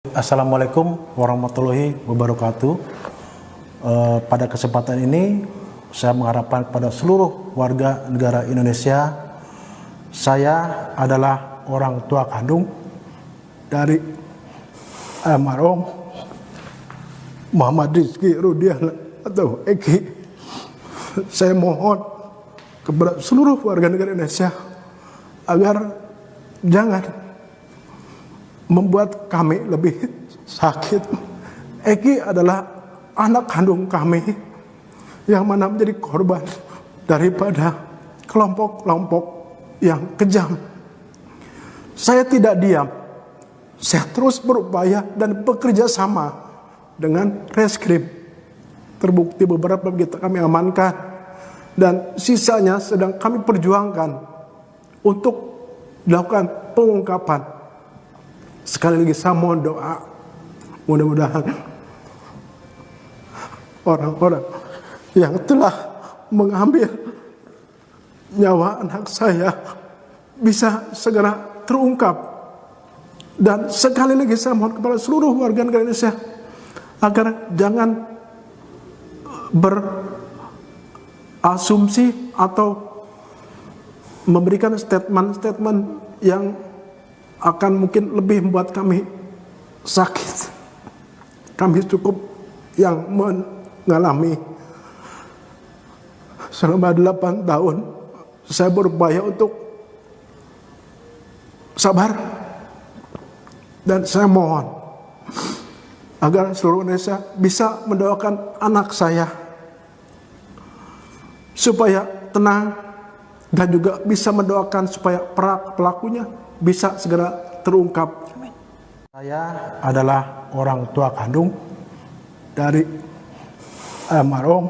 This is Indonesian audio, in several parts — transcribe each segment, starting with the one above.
Assalamualaikum warahmatullahi wabarakatuh. Pada kesempatan ini saya mengharapkan pada seluruh warga negara Indonesia, saya adalah orang tua kandung dari almarhum Muhammad Rizky Rudiana atau Eki. Saya mohon kepada seluruh warga negara Indonesia agar jangan membuat kami lebih sakit. Eki adalah anak kandung kami yang mana menjadi korban daripada kelompok-kelompok yang kejam. Saya tidak diam. Saya terus berupaya dan bekerja sama dengan reskrim. Terbukti beberapa kita kami amankan dan sisanya sedang kami perjuangkan untuk dilakukan pengungkapan. Sekali lagi saya mohon doa, mudah-mudahan orang-orang yang telah mengambil nyawa anak saya bisa segera terungkap. Dan sekali lagi saya mohon kepada seluruh warga negara Indonesia agar jangan berasumsi atau memberikan statement-statement yang akan mungkin lebih membuat kami sakit. Kami cukup yang mengalami selama 8 tahun. Saya berupaya untuk sabar. Dan saya mohon agar seluruh Indonesia bisa mendoakan anak saya supaya tenang dan juga bisa mendoakan supaya pelakunya bisa segera terungkap. Saya adalah orang tua kandung dari almarhum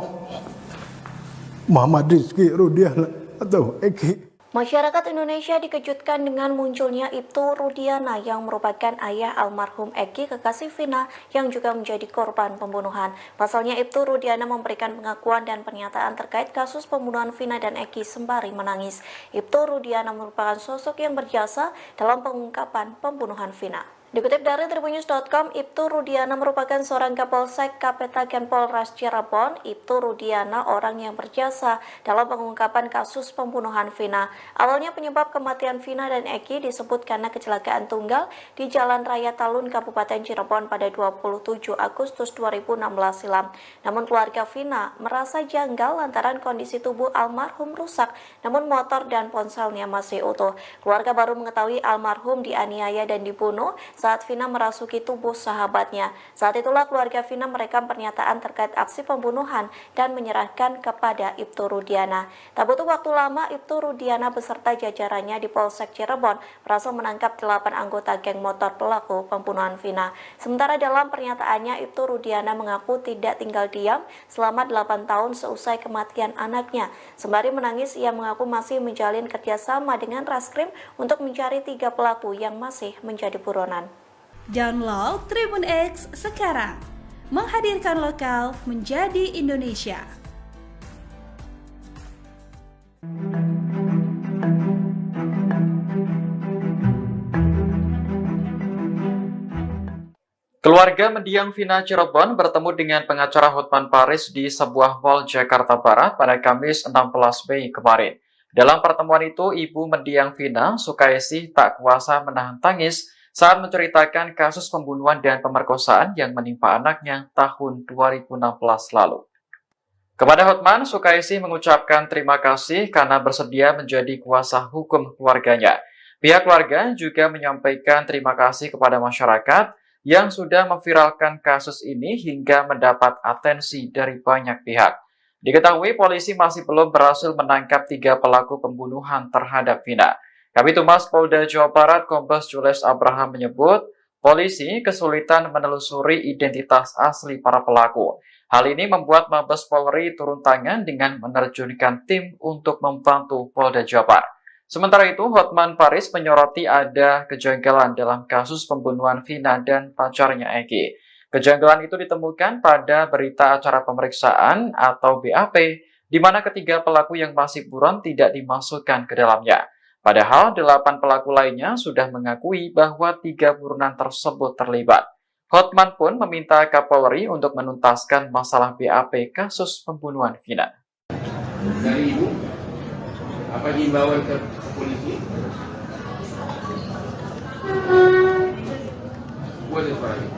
Muhammad Rizky Rudiana atau Eki. Masyarakat Indonesia dikejutkan dengan munculnya Ibtu Rudiana yang merupakan ayah almarhum Eki kekasih Vina yang juga menjadi korban pembunuhan. Pasalnya Ibtu Rudiana memberikan pengakuan dan pernyataan terkait kasus pembunuhan Vina dan Eki sembari menangis. Ibtu Rudiana merupakan sosok yang berjasa dalam pengungkapan pembunuhan Vina. Dikutip dari tribunnews.com, Ibtu Rudiana merupakan seorang Kapolsek Kapetaken Polres Cirebon. Ibtu Rudiana orang yang berjasa dalam pengungkapan kasus pembunuhan Vina. Awalnya penyebab kematian Vina dan Eki disebut karena kecelakaan tunggal di Jalan Raya Talun, Kabupaten Cirebon pada 27 Agustus 2016 silam. Namun keluarga Vina merasa janggal lantaran kondisi tubuh almarhum rusak, namun motor dan ponselnya masih utuh. Keluarga baru mengetahui almarhum dianiaya dan dibunuh saat Vina merasuki tubuh sahabatnya. Saat itulah keluarga Vina merekam pernyataan terkait aksi pembunuhan dan menyerahkan kepada Ibtu Rudiana. Tak butuh waktu lama, Ibtu Rudiana beserta jajarannya di Polsek Cirebon berhasil menangkap 8 anggota geng motor pelaku pembunuhan Vina. Sementara dalam pernyataannya, Ibtu Rudiana mengaku tidak tinggal diam selama 8 tahun seusai kematian anaknya. Sembari menangis, ia mengaku masih menjalin kerjasama dengan Reskrim untuk mencari 3 pelaku yang masih menjadi buronan. Download Tribun X sekarang, menghadirkan lokal menjadi Indonesia. Keluarga mendiang Vina Cirebon bertemu dengan pengacara Hotman Paris di sebuah mal Jakarta Barat pada Kamis 16 Mei kemarin. Dalam pertemuan itu, ibu mendiang Vina, Sukaisi, tak kuasa menahan tangis saat menceritakan kasus pembunuhan dan pemerkosaan yang menimpa anaknya tahun 2016 lalu. Kepada Hotman, Sukaisi mengucapkan terima kasih karena bersedia menjadi kuasa hukum keluarganya. Pihak keluarga juga menyampaikan terima kasih kepada masyarakat yang sudah memviralkan kasus ini hingga mendapat atensi dari banyak pihak. Diketahui polisi masih belum berhasil menangkap 3 pelaku pembunuhan terhadap Vina. Kabid Humas Polda Jawa Barat Kombes Jules Abraham menyebut, polisi kesulitan menelusuri identitas asli para pelaku. Hal ini membuat Mabes Polri turun tangan dengan menerjunkan tim untuk membantu Polda Jabar. Sementara itu, Hotman Paris menyoroti ada kejanggalan dalam kasus pembunuhan Vina dan pacarnya Eki. Kejanggalan itu ditemukan pada berita acara pemeriksaan atau BAP, di mana ketiga pelaku yang masih buron tidak dimasukkan ke dalamnya. Padahal 8 pelaku lainnya sudah mengakui bahwa 3 buronan tersebut terlibat. Hotman pun meminta Kapolri untuk menuntaskan masalah BAP kasus pembunuhan Vina. Dari ibu, apa himbauan ke polisi? Boleh suaranya.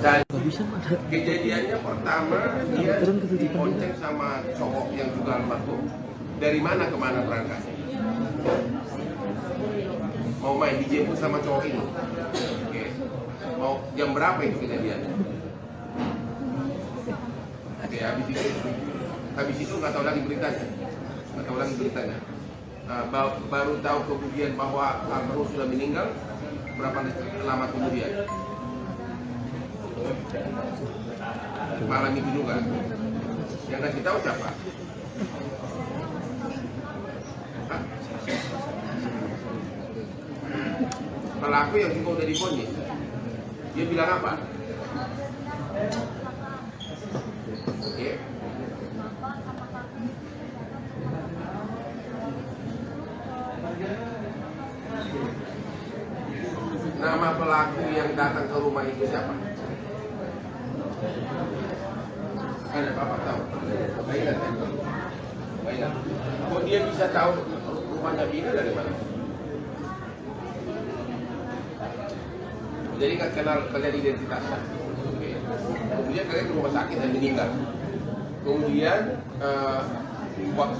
Dan kejadiannya pertama dia dibonceng sama cowok yang juga almarhum. Dari mana ke mana berangkatnya? Mau main dijemput sama cowok ini. Oke. Mau jam berapa itu kejadiannya? Oke, habis itu nggak tahu lagi beritanya. Baru tahu kemudian bahwa almarhum sudah meninggal berapa lama kemudian? Malam itu juga. Yang kasih tahu siapa? Hah? Pelaku yang juga udah divonis. Dia bilang apa? Oke. Nama pelaku yang datang ke rumah itu siapa? Ada Bapak tahu? Baiklah. Kok dia bisa tahu rumahnya Vina dari mana? Jadi nggak kenal kalian identitasnya. Oke. Kemudian kalian ke rumah sakit dan meninggal. Kemudian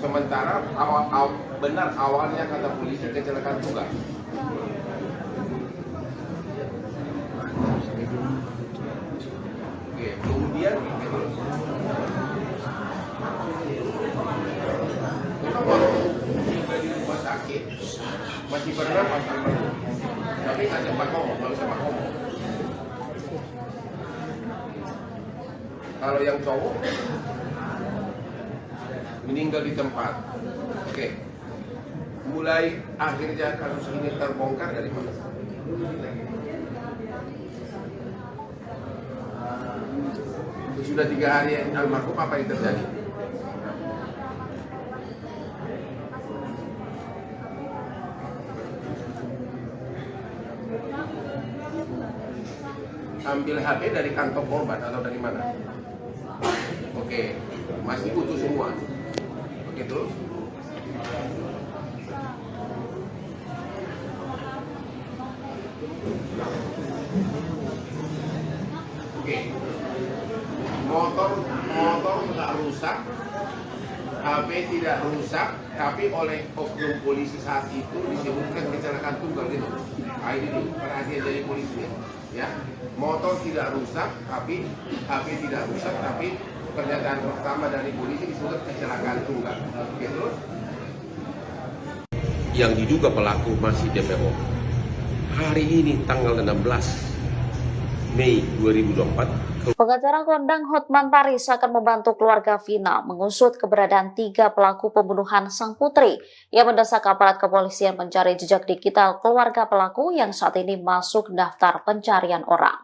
sementara benar awalnya kata polisi kecelakaan tunggal. Oke, kemudian di rumah sakit masih bernapas tapi nggak sempat ngomong, nggak sempat ngomong. Kalau yang cowok meninggal di tempat. Oke. Mulai akhirnya kasus ini terbongkar dari mana? Sudah 3 hari almarhum, apa yang terjadi? Ambil HP dari kantong korban atau dari mana? Oke, masih utuh semua. Oke, terus? Oke. Motor nggak rusak, HP tidak rusak, tapi oleh oknum polisi saat itu disebutkan kecelakaan tunggal gitu. Nah, ini nih perhatian dari polisi ya. Motor tidak rusak, tapi HP tidak rusak, tapi pernyataan pertama dari polisi disebut kecelakaan tunggal. Oke, terus? Yang diduga pelaku masih DPO. Hari ini tanggal 16 Mei 2024. Pengacara kondang Hotman Paris akan membantu keluarga Vina mengusut keberadaan 3 pelaku pembunuhan sang putri yang mendesak aparat kepolisian mencari jejak digital keluarga pelaku yang saat ini masuk daftar pencarian orang.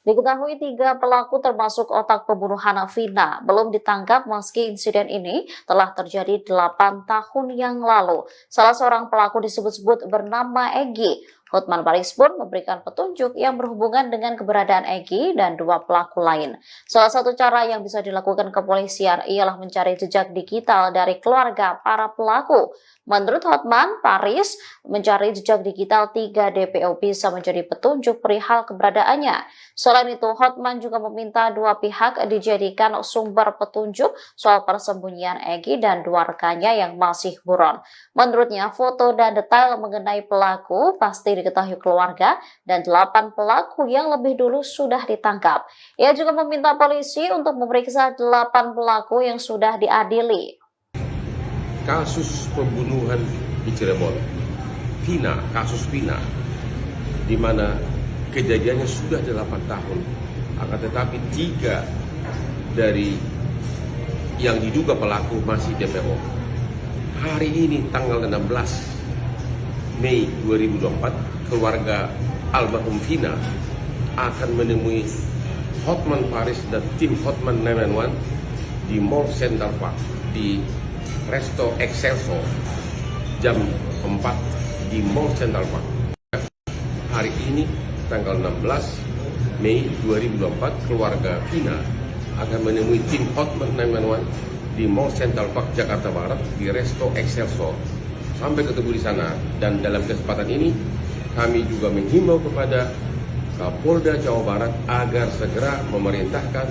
Diketahui 3 pelaku termasuk otak pembunuhan Vina belum ditangkap meski insiden ini telah terjadi 8 tahun yang lalu. Salah seorang pelaku disebut-sebut bernama Egy. Hotman Paris pun memberikan petunjuk yang berhubungan dengan keberadaan Egy dan 2 pelaku lain. Salah satu cara yang bisa dilakukan kepolisian ialah mencari jejak digital dari keluarga para pelaku. Menurut Hotman Paris, mencari jejak digital 3 DPO bisa menjadi petunjuk perihal keberadaannya. Selain itu, Hotman juga meminta 2 pihak dijadikan sumber petunjuk soal persembunyian Egy dan 2 rekannya yang masih buron. Menurutnya, foto dan detail mengenai pelaku pasti diketahui keluarga dan 8 pelaku yang lebih dulu sudah ditangkap. Ia juga meminta polisi untuk memeriksa 8 pelaku yang sudah diadili. Kasus pembunuhan di Cirebon, kasus Vina, di mana kejadiannya sudah 8 tahun akan tetapi 3 dari yang diduga pelaku masih DPO. Hari ini tanggal 16 Mei 2024, keluarga almarhum Vina akan menemui Hotman Paris dan tim Hotman 911 di Mall Central Park di Resto Excelsior jam 4 di Mall Central Park. Hari ini tanggal 16 Mei 2024, keluarga Vina akan menemui tim Hotman 911 di Mall Central Park Jakarta Barat di Resto Excelsior. Sampai ketemu di sana, dan dalam kesempatan ini kami juga menghimbau kepada Kapolda Jawa Barat agar segera memerintahkan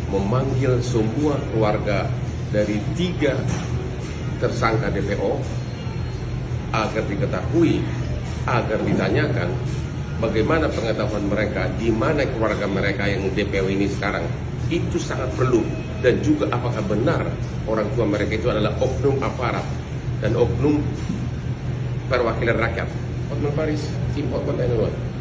memanggil semua keluarga dari 3 tersangka DPO agar diketahui, agar ditanyakan bagaimana pengetahuan mereka, di mana keluarga mereka yang DPO ini sekarang. Itu sangat perlu, dan juga apakah benar orang tua mereka itu adalah oknum aparat dan oknum perwakilan rakyat. Hotman Paris, tim Hotman 911.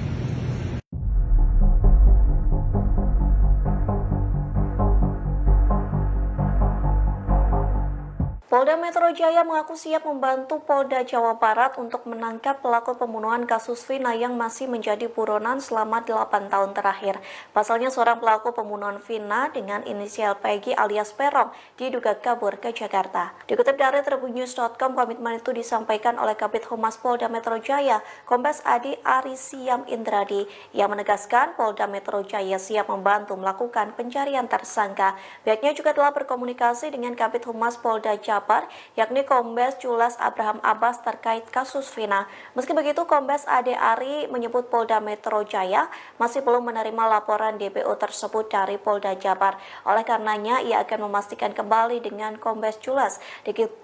Polda Metro Jaya mengaku siap membantu Polda Jawa Barat untuk menangkap pelaku pembunuhan kasus Vina yang masih menjadi buronan selama 8 tahun terakhir. Pasalnya seorang pelaku pembunuhan Vina dengan inisial Peggy alias Peron diduga kabur ke Jakarta. Dikutip dari tribunnews.com, komitmen itu disampaikan oleh Kabid Humas Polda Metro Jaya, Kombes Adi Arisiam Indradi, yang menegaskan Polda Metro Jaya siap membantu melakukan pencarian tersangka. Pihaknya juga telah berkomunikasi dengan Kabid Humas Polda Jabar, yakni Kombes Julas Abraham Abbas terkait kasus Vina. Meski begitu, Kombes Ade Ari menyebut Polda Metro Jaya masih belum menerima laporan DPO tersebut dari Polda Jabar. Oleh karenanya, ia akan memastikan kembali dengan Kombes Julas.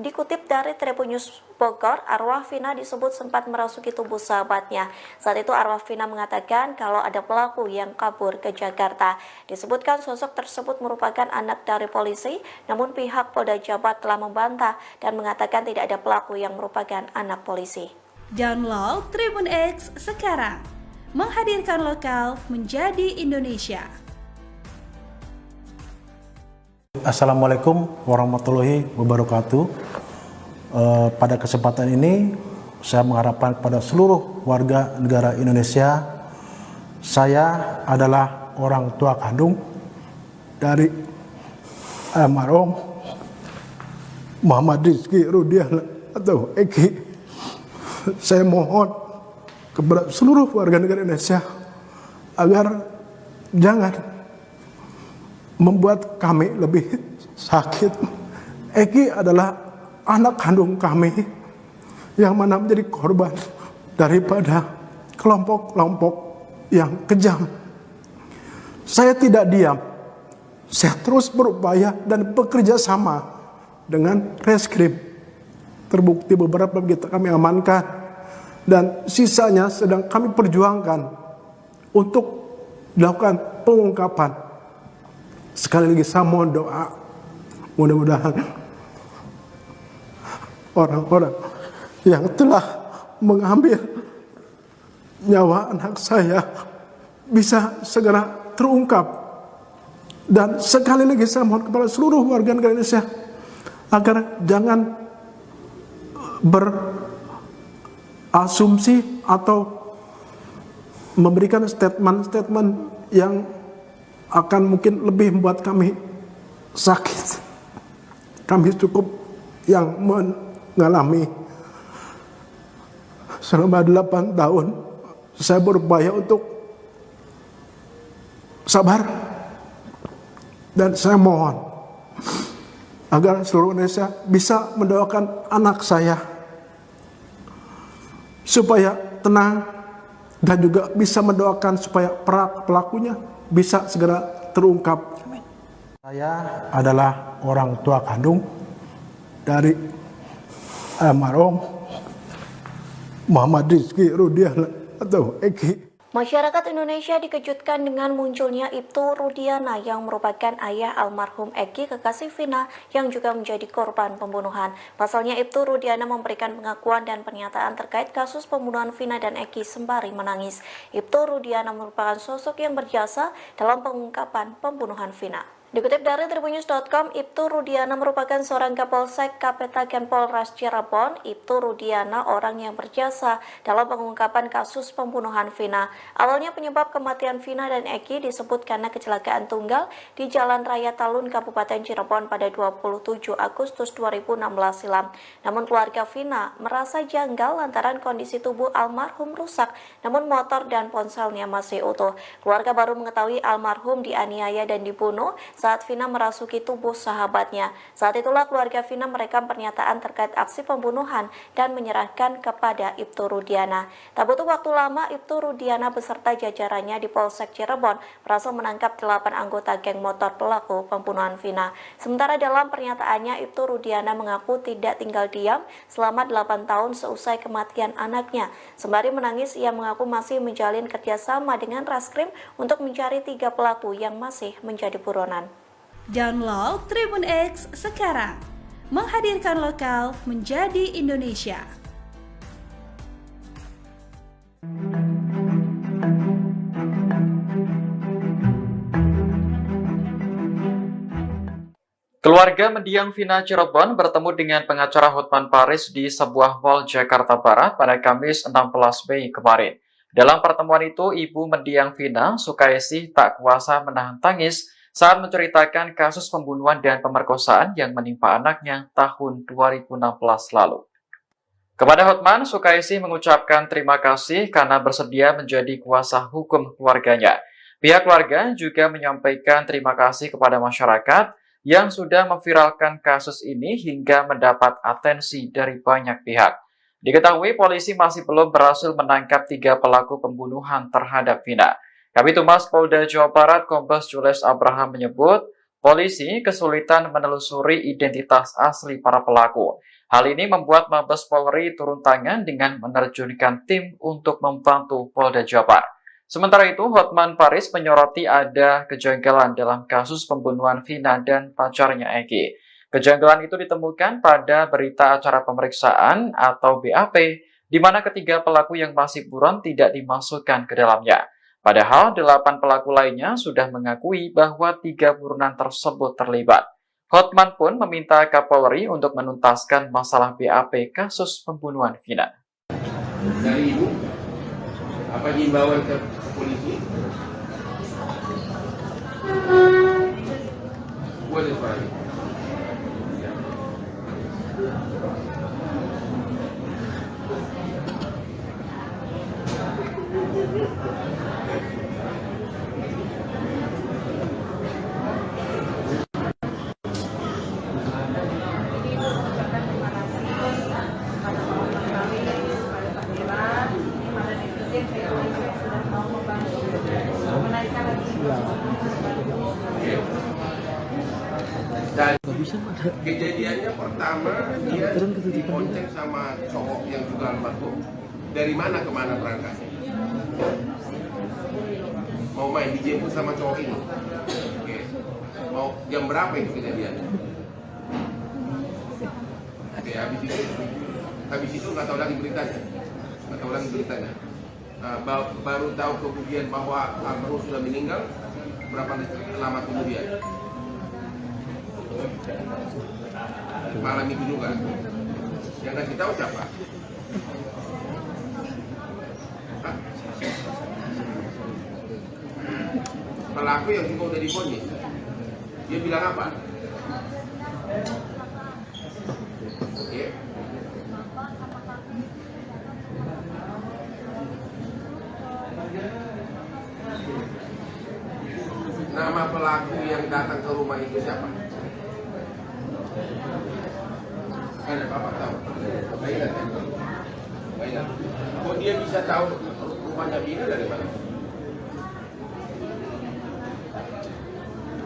Dikutip dari Tribunnews Bogor, arwah Vina disebut sempat merasuki tubuh sahabatnya. Saat itu arwah Vina mengatakan kalau ada pelaku yang kabur ke Jakarta. Disebutkan sosok tersebut merupakan anak dari polisi, namun pihak Polda Jabar telah membantah dan mengatakan tidak ada pelaku yang merupakan anak polisi. Download Tribun X sekarang, menghadirkan lokal menjadi Indonesia. Assalamualaikum warahmatullahi wabarakatuh. Pada kesempatan ini saya mengharapkan pada seluruh warga negara Indonesia, saya adalah orang tua kandung dari almarhum Muhammad Rizky Rudiana atau Eki. Saya mohon kepada seluruh warga negara Indonesia agar jangan membuat kami lebih sakit. Eki adalah anak kandung kami yang mana menjadi korban daripada kelompok-kelompok yang kejam. Saya tidak diam, saya terus berupaya dan bekerja sama dengan reskrim. Terbukti beberapa kita kami amankan dan sisanya sedang kami perjuangkan untuk dilakukan pengungkapan. Sekali lagi saya mohon doa, mudah-mudahan orang-orang yang telah mengambil nyawa anak saya bisa segera terungkap. Dan sekali lagi saya mohon kepada seluruh warga negara Indonesia agar jangan berasumsi atau memberikan statement-statement yang akan mungkin lebih membuat kami sakit. Kami cukup yang mengalami selama 8 tahun saya berupaya untuk sabar, dan saya mohon agar seluruh Indonesia bisa mendoakan anak saya supaya tenang, dan juga bisa mendoakan supaya pelakunya bisa segera terungkap. Saya adalah orang tua kandung dari almarhum Muhammad Rizky Rudiana atau Eki. Masyarakat Indonesia dikejutkan dengan munculnya Ibtu Rudiana yang merupakan ayah almarhum Egy kekasih Vina yang juga menjadi korban pembunuhan. Pasalnya Ibtu Rudiana memberikan pengakuan dan pernyataan terkait kasus pembunuhan Vina dan Egy sembari menangis. Ibtu Rudiana merupakan sosok yang berjasa dalam pengungkapan pembunuhan Vina. Dikutip dari Tribunnews.com, Ibtu Rudiana merupakan seorang Kapolsek Kapetaken Polres Cirebon. Ibtu Rudiana orang yang berjasa dalam pengungkapan kasus pembunuhan Vina. Awalnya penyebab kematian Vina dan Egy disebut karena kecelakaan tunggal di Jalan Raya Talun, Kabupaten Cirebon pada 27 Agustus 2016 silam. Namun keluarga Vina merasa janggal lantaran kondisi tubuh almarhum rusak, namun motor dan ponselnya masih utuh. Keluarga baru mengetahui almarhum dianiaya dan dibunuh saat Vina merasuki tubuh sahabatnya. Saat itulah keluarga Vina merekam pernyataan terkait aksi pembunuhan dan menyerahkan kepada Ibtu Rudiana. Tak butuh waktu lama, Ibtu Rudiana beserta jajarannya di Polsek Cirebon berhasil menangkap 8 anggota geng motor pelaku pembunuhan Vina. Sementara dalam pernyataannya, Ibtu Rudiana mengaku tidak tinggal diam selama 8 tahun seusai kematian anaknya. Sembari menangis, ia mengaku masih menjalin kerjasama dengan Raskrim untuk mencari 3 pelaku yang masih menjadi buronan. Download Tribun X sekarang, menghadirkan lokal menjadi Indonesia. Keluarga mendiang Vina Cirebon bertemu dengan pengacara Hotman Paris di sebuah mall Jakarta Barat pada Kamis 16 Mei kemarin. Dalam pertemuan itu, ibu mendiang Vina, Sukaisi, tak kuasa menahan tangis saat menceritakan kasus pembunuhan dan pemerkosaan yang menimpa anaknya tahun 2016 lalu. Kepada Hotman, Sukaisi mengucapkan terima kasih karena bersedia menjadi kuasa hukum keluarganya. Pihak keluarga juga menyampaikan terima kasih kepada masyarakat yang sudah memviralkan kasus ini hingga mendapat atensi dari banyak pihak. Diketahui polisi masih belum berhasil menangkap 3 pelaku pembunuhan terhadap Vina. Kabid Humas Polda Jawa Barat Kombes Jules Abraham menyebut, polisi kesulitan menelusuri identitas asli para pelaku. Hal ini membuat Mabes Polri turun tangan dengan menerjunkan tim untuk membantu Polda Jabar. Sementara itu, Hotman Paris menyoroti ada kejanggalan dalam kasus pembunuhan Vina dan pacarnya Egy. Kejanggalan itu ditemukan pada berita acara pemeriksaan atau BAP, di mana ketiga pelaku yang masih buron tidak dimasukkan ke dalamnya. Padahal 8 pelaku lainnya sudah mengakui bahwa 3 buronan tersebut terlibat. Hotman pun meminta Kapolri untuk menuntaskan masalah BAP kasus pembunuhan Vina. Dari Ibu, apa himbauan ke polisi? Boleh suara. Dan kejadiannya pertama dia dibonceng sama cowok yang juga almarhum. Dari mana ke mana berangkatnya? Mau main dijemput sama cowok ini. Oke. Mau jam berapa itu kejadiannya? Oke, habis itu nggak tahu lagi beritanya. Baru tahu kemudian bahwa almarhum sudah meninggal berapa lama kemudian? Malam itu juga. Yang ngasih tahu siapa? Hah? Pelaku yang juga udah divonis. Dia bilang apa? Oke. Nama pelaku yang datang ke rumah itu siapa? Ada Bapak tahu? Baiklah. Kok dia bisa tahu rumahnya Vina dari mana?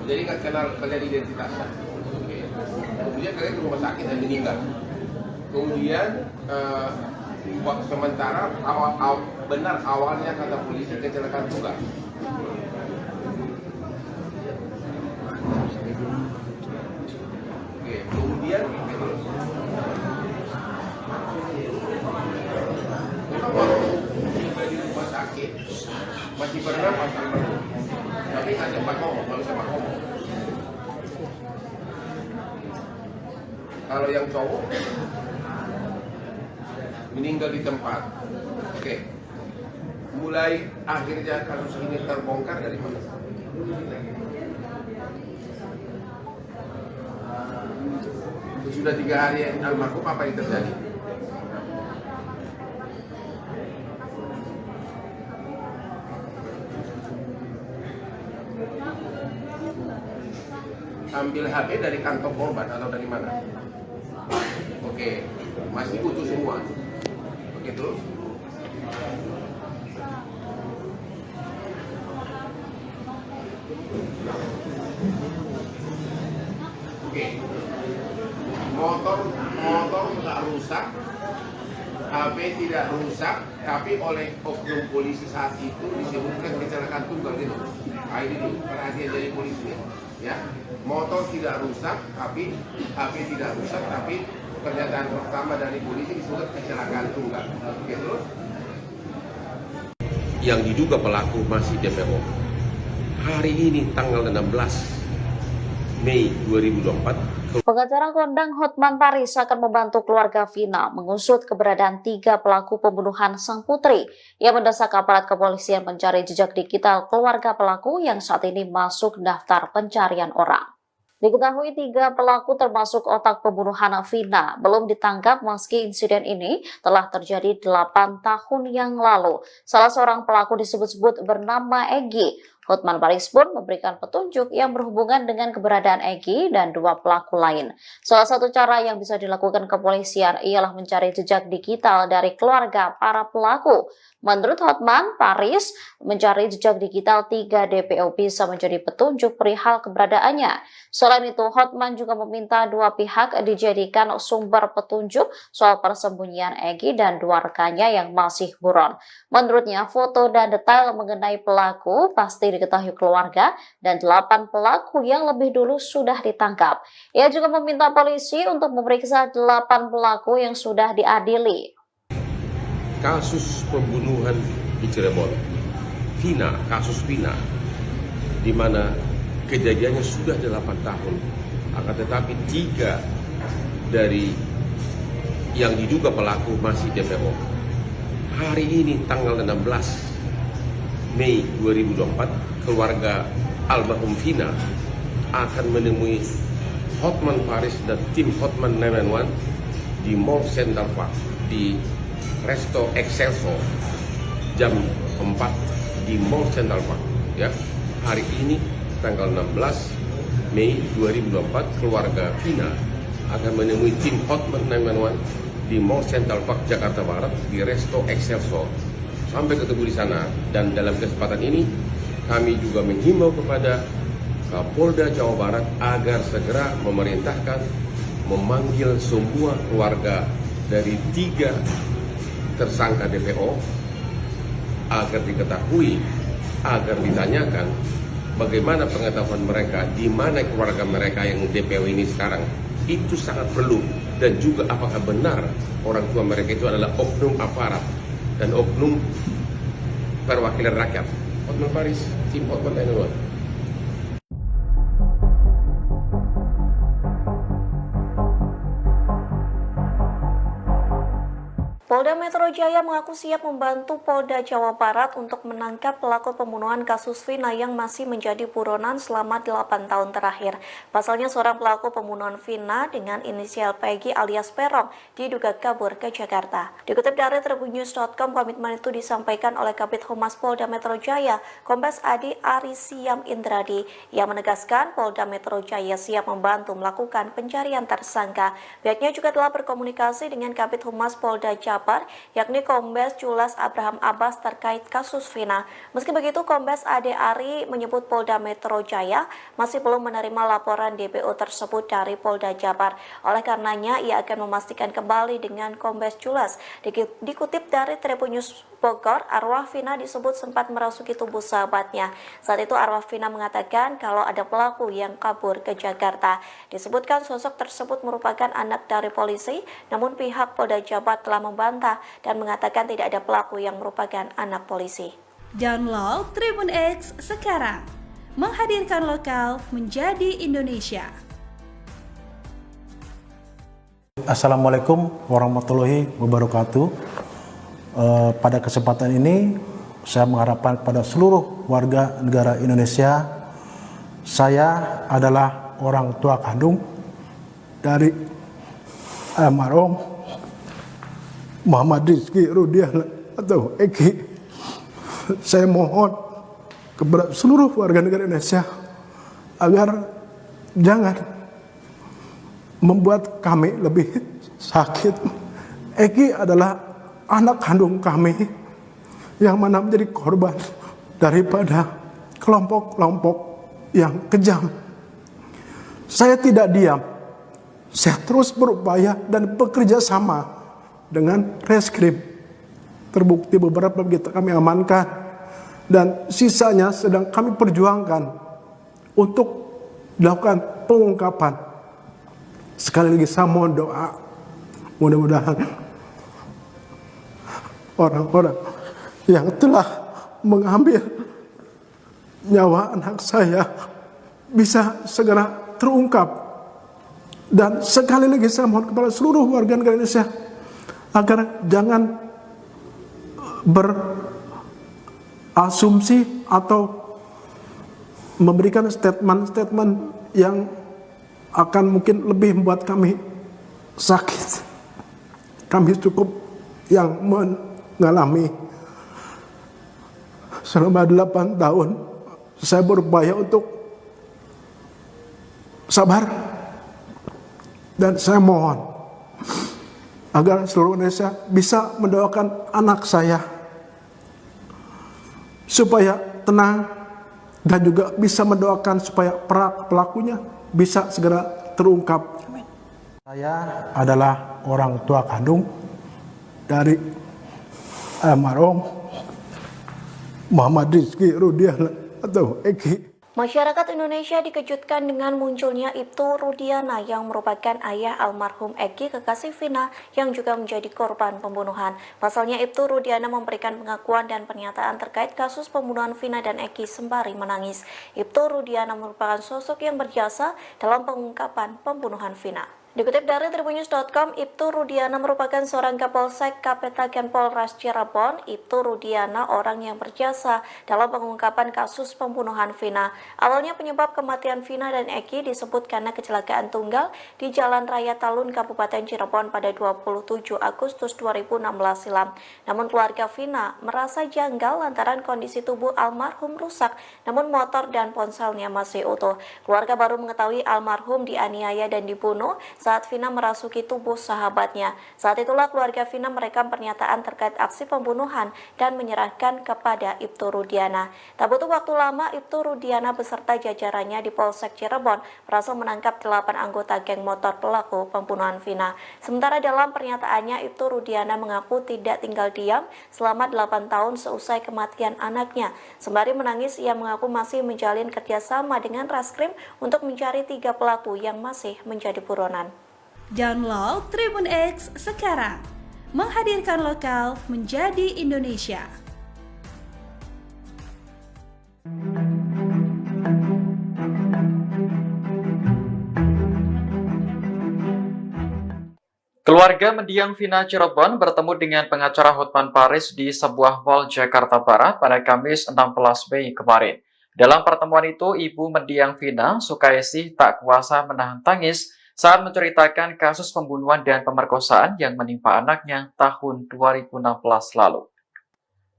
Jadi kan kenal kalian identitasnya. Oke. Kemudian kalian ke rumah sakit dan meninggal. Kemudian Sementara benar awalnya kata polisi kecelakaan tunggal. Oke, kemudian memang waktu tiba di rumah sakit masih bernapas, tapi nggak sempat ngomong, baru sempat ngomong. Kalau yang cowok meninggal di tempat. Oke. Mulai akhirnya kasus ini terbongkar dari mana? Sudah 3 hari almarhum, apa yang terjadi? Ambil HP dari kantong korban atau dari mana? Oke, masih utuh semua. Oke, terus? Oke. Motor nggak rusak, HP tidak rusak, tapi oleh oknum polisi saat itu disebutkan kecelakaan tunggal gitu. Nah, ini tuh perhatian dari polisi ya. Motor tidak rusak, tapi HP tidak rusak, tapi pernyataan pertama dari polisi disebut kecelakaan tunggal. Oke, terus? Yang diduga pelaku masih DPO. Hari ini tanggal 16 Mei 2024. Pengacara kondang Hotman Paris akan membantu keluarga Vina mengusut keberadaan 3 pelaku pembunuhan sang putri yang mendesak aparat kepolisian mencari jejak digital keluarga pelaku yang saat ini masuk daftar pencarian orang. Diketahui 3 pelaku termasuk otak pembunuhan Vina belum ditangkap meski insiden ini telah terjadi 8 tahun yang lalu. Salah seorang pelaku disebut-sebut bernama Egy. Hotman Paris pun memberikan petunjuk yang berhubungan dengan keberadaan Egy dan 2 pelaku lain. Salah satu cara yang bisa dilakukan kepolisian ialah mencari jejak digital dari keluarga para pelaku. Menurut Hotman Paris, mencari jejak digital 3 DPO bisa menjadi petunjuk perihal keberadaannya. Selain itu, Hotman juga meminta 2 pihak dijadikan sumber petunjuk soal persembunyian Egy dan 2 rekannya yang masih buron. Menurutnya, foto dan detail mengenai pelaku pasti diketahui keluarga dan 8 pelaku yang lebih dulu sudah ditangkap. Ia juga meminta polisi untuk memeriksa 8 pelaku yang sudah diadili. Kasus pembunuhan di Cirebon, kasus Vina, di mana kejadiannya sudah 8 tahun, akan tetapi 3 dari yang diduga pelaku masih DPO. Hari ini tanggal 16 Mei 2024, keluarga almarhum Vina akan menemui Hotman Paris dan tim Hotman 911 di Mall Central Park di Resto Excelsior jam 4 di Mall Central Park ya. Hari ini tanggal 16 Mei 2024, keluarga Vina akan menemui tim Hotman 911 di Mall Central Park Jakarta Barat di Resto Excelsior. Sampai ketemu di sana, dan dalam kesempatan ini kami juga menghimbau kepada Kapolda Jawa Barat agar segera memerintahkan memanggil semua keluarga dari 3 tersangka DPO agar diketahui, agar ditanyakan bagaimana pengetahuan mereka, di mana keluarga mereka yang DPO ini sekarang. Itu sangat perlu, dan juga apakah benar orang tua mereka itu adalah oknum aparat dan oknum perwakilan rakyat. Hotman Paris, tim Hotman 911. Polda Metro Jaya mengaku siap membantu Polda Jawa Barat untuk menangkap pelaku pembunuhan kasus Vina yang masih menjadi buronan selama 8 tahun terakhir. Pasalnya seorang pelaku pembunuhan Vina dengan inisial Peggy alias Peron diduga kabur ke Jakarta. Dikutip dari tribunnews.com, komitmen itu disampaikan oleh Kabid Humas Polda Metro Jaya, Kombes Adi Arisiam Indradi, yang menegaskan Polda Metro Jaya siap membantu melakukan pencarian tersangka. Pihaknya juga telah berkomunikasi dengan Kabid Humas Polda Jabar Jabar, yakni Kombes Julas Abraham Abbas terkait kasus Vina. Meski begitu, Kombes Ade Ari menyebut Polda Metro Jaya masih belum menerima laporan DPO tersebut dari Polda Jabar. Oleh karenanya, ia akan memastikan kembali dengan Kombes Julas. Dikutip dari Tribun News Bogor, arwah Vina disebut sempat merasuki tubuh sahabatnya. Saat itu arwah Vina mengatakan kalau ada pelaku yang kabur ke Jakarta. Disebutkan sosok tersebut merupakan anak dari polisi, namun pihak Polda Jabar telah membantah dan mengatakan tidak ada pelaku yang merupakan anak polisi. Download Tribun X sekarang, menghadirkan lokal menjadi Indonesia. Assalamualaikum warahmatullahi wabarakatuh. Pada kesempatan ini saya mengharapkan kepada seluruh warga negara Indonesia, saya adalah orang tua kandung dari almarhum Muhammad Rizky Rudiana atau Eki. Saya mohon kepada seluruh warga negara Indonesia agar jangan membuat kami lebih sakit. Eki adalah anak kandung kami yang mana menjadi korban daripada kelompok-kelompok yang kejam. Saya tidak diam. Saya terus berupaya dan bekerja sama dengan reskrim. Terbukti beberapa kita kami amankan dan sisanya sedang kami perjuangkan untuk dilakukan pengungkapan. Sekali lagi saya mohon doa, mudah-mudahan orang-orang yang telah mengambil nyawa anak saya bisa segera terungkap. Dan sekali lagi saya mohon kepada seluruh warga negara Indonesia agar jangan berasumsi atau memberikan statement-statement yang akan mungkin lebih membuat kami sakit. Kami cukup yang mengalami selama 8 tahun saya berupaya untuk sabar, dan saya mohon agar seluruh Indonesia bisa mendoakan anak saya supaya tenang dan juga bisa mendoakan supaya pelakunya bisa segera terungkap. Saya adalah orang tua kandung dari almarhum Muhammad Rizky Rudiana atau Eki. Masyarakat Indonesia dikejutkan dengan munculnya Ibtu Rudiana yang merupakan ayah almarhum Eki kekasih Vina yang juga menjadi korban pembunuhan. Pasalnya Ibtu Rudiana memberikan pengakuan dan pernyataan terkait kasus pembunuhan Vina dan Eki sembari menangis. Ibtu Rudiana merupakan sosok yang berjasa dalam pengungkapan pembunuhan Vina. Dikutip dari tribunnews.com, Ibtu Rudiana merupakan seorang Kapolsek Kapetaken Polres Cirebon. Ibtu Rudiana orang yang berjasa dalam pengungkapan kasus pembunuhan Vina. Awalnya penyebab kematian Vina dan Eki disebut karena kecelakaan tunggal di Jalan Raya Talun, Kabupaten Cirebon pada 27 Agustus 2016 silam. Namun keluarga Vina merasa janggal lantaran kondisi tubuh almarhum rusak, namun motor dan ponselnya masih utuh. Keluarga baru mengetahui almarhum dianiaya dan dibunuh saat Vina merasuki tubuh sahabatnya. Saat itulah keluarga Vina merekam pernyataan terkait aksi pembunuhan dan menyerahkan kepada Ibtu Rudiana. Tak butuh waktu lama, Ibtu Rudiana beserta jajarannya di Polsek Cirebon berhasil menangkap 8 anggota geng motor pelaku pembunuhan Vina. Sementara dalam pernyataannya, Ibtu Rudiana mengaku tidak tinggal diam selama 8 tahun seusai kematian anaknya. Sembari menangis, ia mengaku masih menjalin kerjasama dengan Reskrim untuk mencari 3 pelaku yang masih menjadi buronan. Download Tribun X sekarang, menghadirkan lokal menjadi Indonesia. Keluarga mendiang Vina Cirebon bertemu dengan pengacara Hotman Paris di sebuah mall Jakarta Barat pada Kamis 16 Mei kemarin. Dalam pertemuan itu, ibu mendiang Vina, Sukaisih, tak kuasa menahan tangis saat menceritakan kasus pembunuhan dan pemerkosaan yang menimpa anaknya tahun 2016 lalu.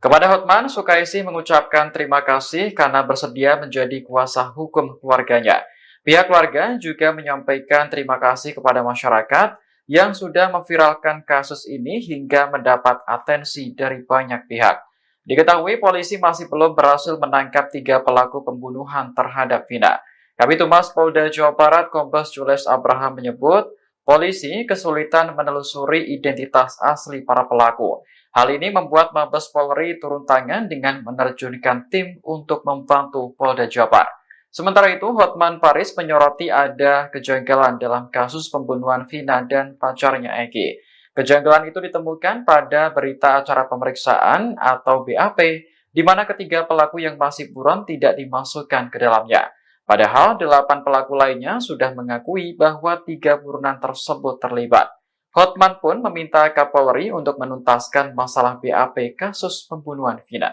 Kepada Hotman, Sukaisih mengucapkan terima kasih karena bersedia menjadi kuasa hukum keluarganya. Pihak keluarga juga menyampaikan terima kasih kepada masyarakat yang sudah memviralkan kasus ini hingga mendapat atensi dari banyak pihak. Diketahui polisi masih belum berhasil menangkap 3 pelaku pembunuhan terhadap Vina. Kabid Humas Polda Jawa Barat Kombes Jules Abraham menyebut, polisi kesulitan menelusuri identitas asli para pelaku. Hal ini membuat Mabes Polri turun tangan dengan menerjunkan tim untuk membantu Polda Jabar. Sementara itu, Hotman Paris menyoroti ada kejanggalan dalam kasus pembunuhan Vina dan pacarnya Egi. Kejanggalan itu ditemukan pada berita acara pemeriksaan atau BAP, di mana ketiga pelaku yang masih buron tidak dimasukkan ke dalamnya. Padahal 8 pelaku lainnya sudah mengakui bahwa 3 buronan tersebut terlibat. Hotman pun meminta Kapolri untuk menuntaskan masalah BAP kasus pembunuhan Vina.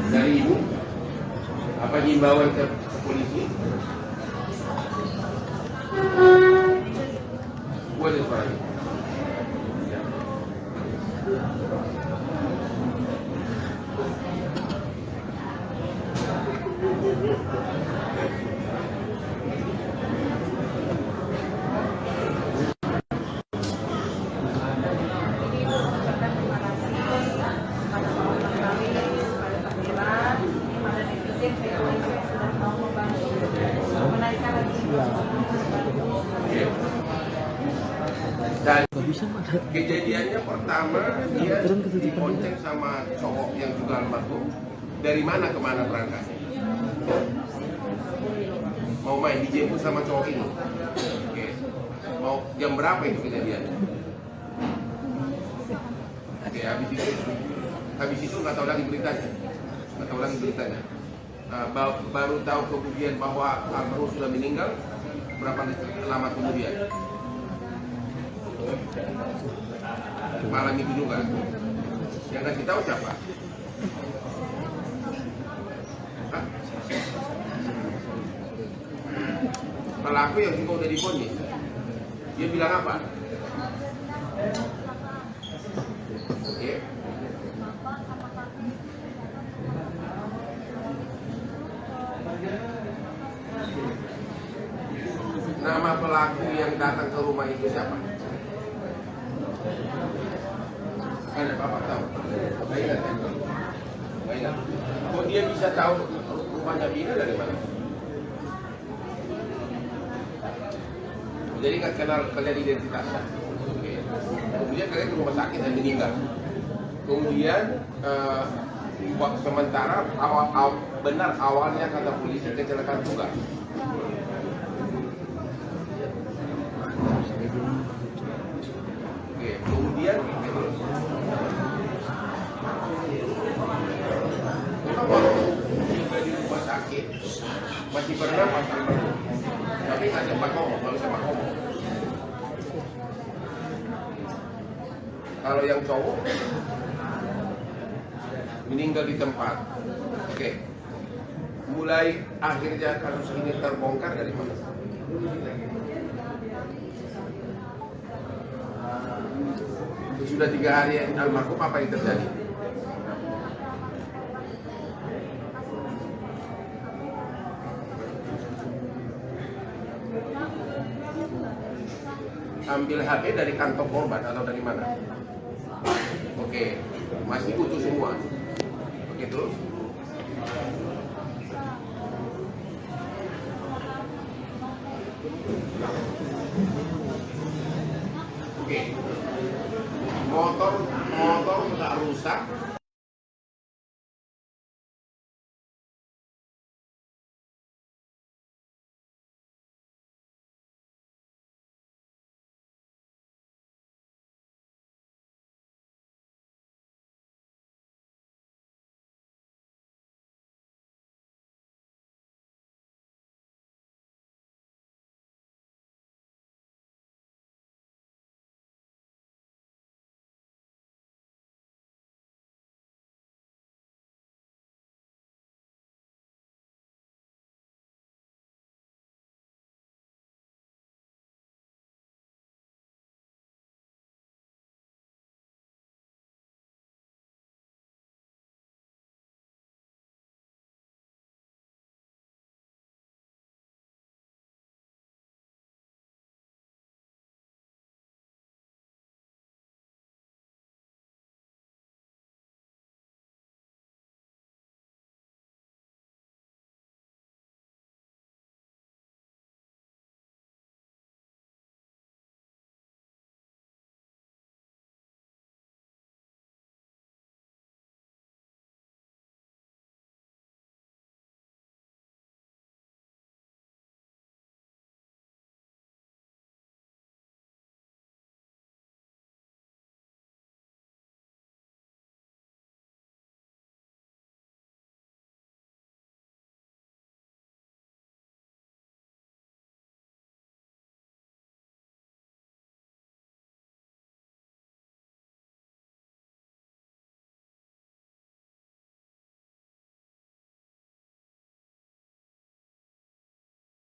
Dari Ibu, apa himbauan ke polisi? Buat suaranya. Dan kejadiannya pertama dia dibonceng sama cowok yang juga almarhum. Dari mana ke mana berangkatnya? Mau main dijemput sama cowok ini. Oke. Mau jam berapa itu kejadiannya? Oke, habis itu nggak tahu lagi beritanya. Baru tahu kemudian bahwa almarhum sudah meninggal. Berapa lama kemudian? Malam itu juga. Yang kasih tahu siapa? Hah? Pelaku yang juga udah divonis. Dia bilang apa? Oke. Nama pelaku yang datang ke rumah itu siapa? Ada Bapak tahu? Nggak ingat ya? Nggak ingat. Kok dia bisa tahu rumahnya Vina dari mana? Jadi nggak kenal kalian identitasnya. Oke. Kemudian kalian ke rumah sakit dan meninggal. Kemudian sementara benar awalnya kata polisi kecelakaan tunggal. Oke, kemudian di rumah sakit masih bernapas, tapi nggak sempat ngomong, baru sempat ngomong. Kalau yang cowok meninggal di tempat. Oke, mulai akhirnya kasus ini terbongkar dari mana? Sudah 3 hari almarhum, apa yang terjadi? Ambil HP dari kantong korban atau dari mana? Oke, masih utuh semua. Oke, terus? Oke. Motor nggak rusak,